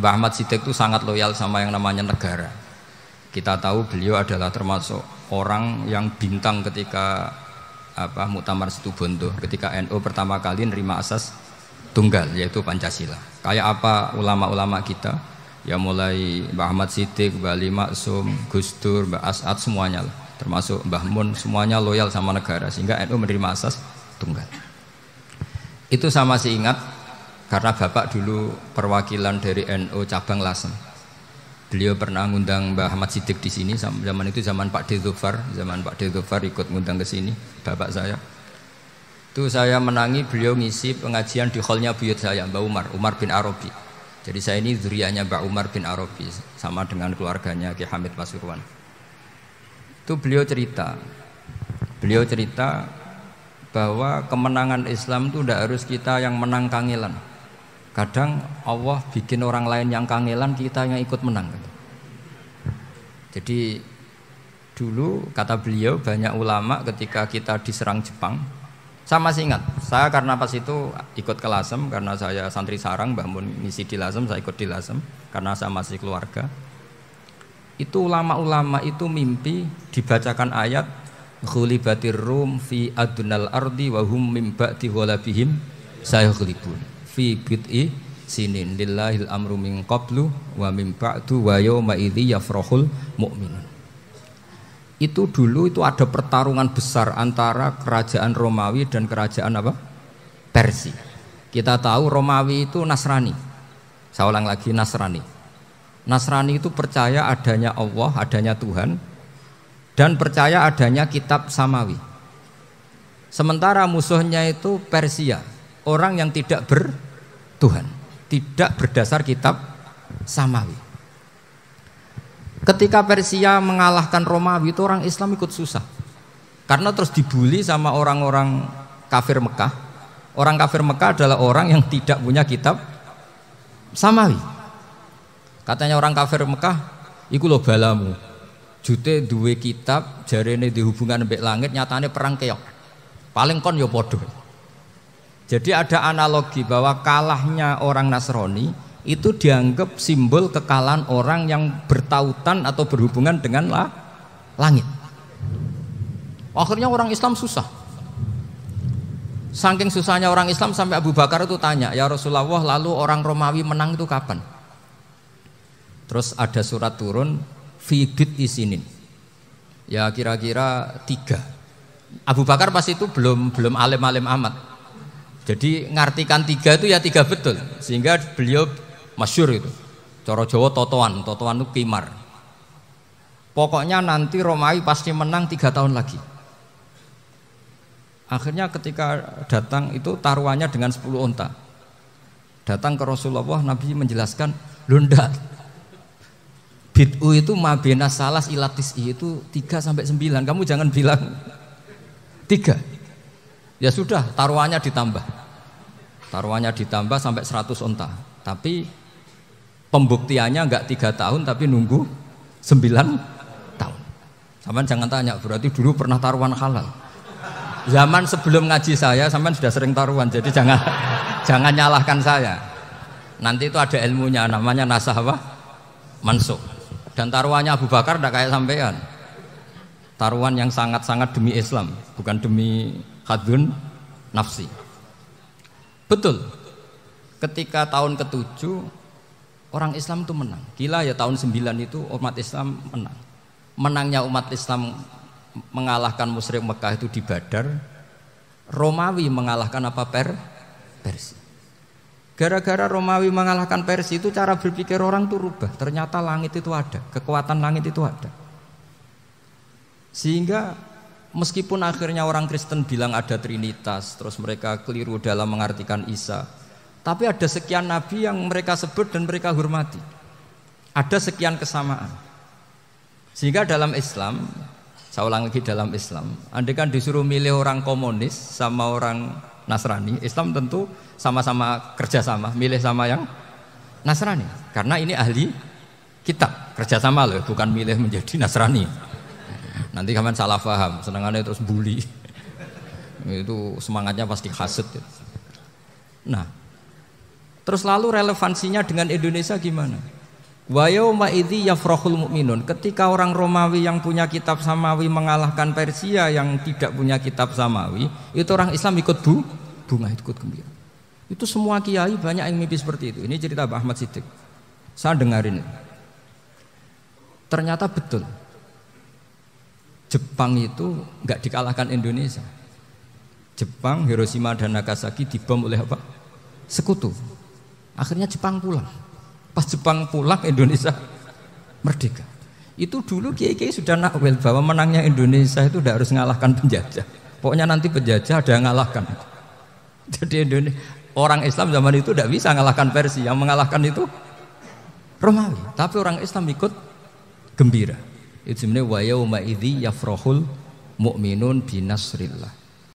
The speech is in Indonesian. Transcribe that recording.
Mbah Ahmad Siddiq itu sangat loyal sama yang namanya negara. Kita tahu beliau adalah termasuk orang yang bintang ketika Muktamar Situbondo, ketika NU pertama kali nerima asas tunggal yaitu Pancasila. Kayak apa ulama-ulama kita, ya mulai Mbah Ahmad Siddiq, Mbah Ali Maksum, Gus Dur, Mbah As'ad semuanya lah, termasuk Mbah Mun, semuanya loyal sama negara sehingga NU menerima asas tunggal. Itu saya masih ingat karena Bapak dulu perwakilan dari NU cabang Lasem. Beliau pernah ngundang Mbah Ahmad Siddiq di sini zaman itu zaman Pak D. Dzufar ikut ngundang ke sini bapak saya. Itu saya menangi beliau ngisi pengajian di hallnya buyut saya Mbah Umar bin Arabi. Jadi saya ini zuriyahnya Mbah Umar bin Arabi sama dengan keluarganya Ki Hamid Pasuruan. Itu beliau cerita bahwa kemenangan Islam itu tidak harus kita yang menang kangelan. Kadang Allah bikin orang lain yang kangelan, kita yang ikut menang. Jadi dulu kata beliau banyak ulama ketika kita diserang Jepang, saya masih ingat, saya karena pas itu ikut ke Lasem, karena saya santri sarang, Mbah Mun ngisi di Lasem, saya ikut di Lasem karena saya masih keluarga. Itu ulama-ulama itu mimpi dibacakan ayat ghulibatir rum fi adnal ardi wa hum mim ba'di ghalabihim sayaghlibun fi bid'i sinin lillahil amru min qablu wa min ba'du wa yawma idzi yafrahul mu'minun. Itu dulu itu ada pertarungan besar antara kerajaan Romawi dan kerajaan Persia. Kita tahu Romawi itu Nasrani. Saya ulang lagi, Nasrani. Nasrani itu percaya adanya Allah, adanya Tuhan, dan percaya adanya kitab samawi. Sementara musuhnya itu Persia, orang yang tidak bertuhan, tidak berdasar kitab samawi. Ketika Persia mengalahkan Romawi itu orang Islam ikut susah, karena terus dibully sama orang-orang kafir Mekah. Orang kafir Mekah adalah orang yang tidak punya kitab samawi. Katanya orang kafir Mekah, iku lho balamu, jute duwe kitab, jarene di hubungan mbek langit, nyatane perang keok. Paling kon yo podo. Jadi ada analogi bahwa kalahnya orang Nasrani itu dianggap simbol kekalahan orang yang bertautan atau berhubungan dengan langit. Akhirnya orang Islam susah. Saking susahnya orang Islam sampai Abu Bakar itu tanya, ya Rasulullah, lalu orang Romawi menang itu kapan? Terus ada surat turun fi bid'i sinin. Ya kira-kira 3. Abu Bakar pas itu belum alim-alim amat. Jadi ngartikan 3 itu ya 3 betul. Sehingga beliau masyhur itu. Cara Jawa totoan itu kimar. Pokoknya nanti Romawi pasti menang 3 tahun lagi. Akhirnya ketika datang itu taruhannya dengan 10 unta. Datang ke Rasulullah, Nabi menjelaskan, "Lho ndak. Bid'u itu mabena salas ilatis itu 3 sampai 9. Kamu jangan bilang 3. Ya sudah, taruhannya ditambah. Taruhannya ditambah sampai 100 unta. Tapi pembuktiannya enggak 3 tahun tapi nunggu 9 tahun. Sampean jangan tanya, berarti dulu pernah taruhan halal. Zaman sebelum ngaji saya sampean sudah sering taruhan, jadi jangan nyalahkan saya. Nanti itu ada ilmunya, namanya nasah mansukh. Dan taruhannya Abu Bakar tidak kayak sampean. Taruhan yang sangat-sangat demi Islam, bukan demi hadun nafsi. Betul. Ketika tahun ke-7 orang Islam itu menang. Gila ya, tahun 9 itu umat Islam menang. Menangnya umat Islam mengalahkan musyrik Mekah itu di Badar. Romawi mengalahkan Persia. Gara-gara Romawi mengalahkan Persia itu cara berpikir orang itu rubah. Ternyata langit itu ada, kekuatan langit itu ada. Sehingga meskipun akhirnya orang Kristen bilang ada Trinitas, terus mereka keliru dalam mengartikan Isa, tapi ada sekian nabi yang mereka sebut dan mereka hormati. Ada sekian kesamaan. Sehingga dalam Islam, saya ulang lagi, dalam Islam, andai kan disuruh milih orang komunis sama orang Nasrani, Islam tentu sama-sama kerjasama, milih sama yang Nasrani, karena ini ahli kitab, kerjasama loh, bukan milih menjadi Nasrani. Nanti kalian salah paham, senangannya terus bully. Itu semangatnya pasti hasad. Nah, Terus lalu relevansinya dengan Indonesia gimana? Wa yauma idzi yafrahul mu'minun. Ketika orang Romawi yang punya kitab samawi mengalahkan Persia yang tidak punya kitab samawi, itu orang Islam ikut bunga, ikut gembira. Itu semua kiai banyak yang mimpi seperti itu. Ini cerita Pak Ahmad Siddiq. Saya dengarin. Ternyata betul. Jepang itu enggak dikalahkan Indonesia. Jepang, Hiroshima dan Nagasaki dibom oleh apa? Sekutu. Akhirnya Jepang pulang. Pas Jepang pulang Indonesia merdeka. Itu dulu kiai-kiai sudah nakwil bahwa menangnya Indonesia itu tidak harus mengalahkan penjajah. Pokoknya nanti penjajah ada yang mengalahkan. Jadi orang Islam zaman itu tidak bisa mengalahkan Persia. Yang mengalahkan itu Romawi. Tapi orang Islam ikut gembira. Itu sebenarnya wa yauma idzi yafrahul mu'minun binasrillah.